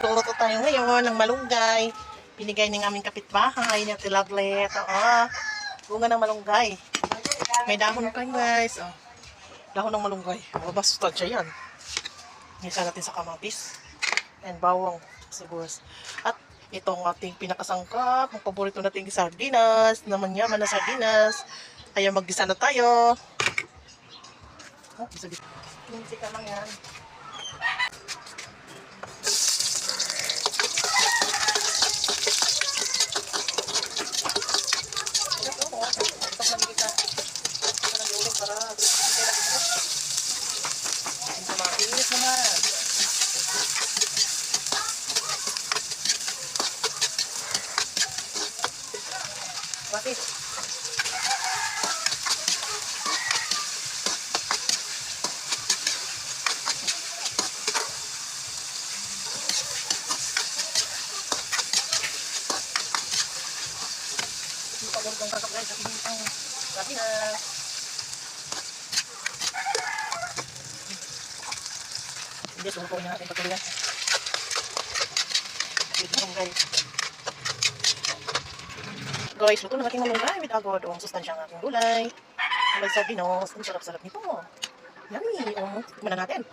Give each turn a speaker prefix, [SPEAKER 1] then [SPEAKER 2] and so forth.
[SPEAKER 1] Luluto tayo ngayon ng malunggay. Binigay ng aming kapitbahay na tilaglet. Bunga ng malunggay. May dahon pa guys. Dahon ng malunggay. Basta siya yan. Isa natin sa kamatis. And bawang. Sibuyas. At itong ating pinakasangkap. Ang paborito nating sardinas. Naman yaman na sardinas. Kaya maggisa na tayo. Minsi ka lang yan. Bakit? Pagod kong kakap guys, kasi ang sabi na hindi, sumukuhin na natin patuloy. Guys, luto na ating malunggay with agad ang sustansya ng ating gulay. May sardinos, ang sarap-sarap nito. Yummy! Tikman na natin.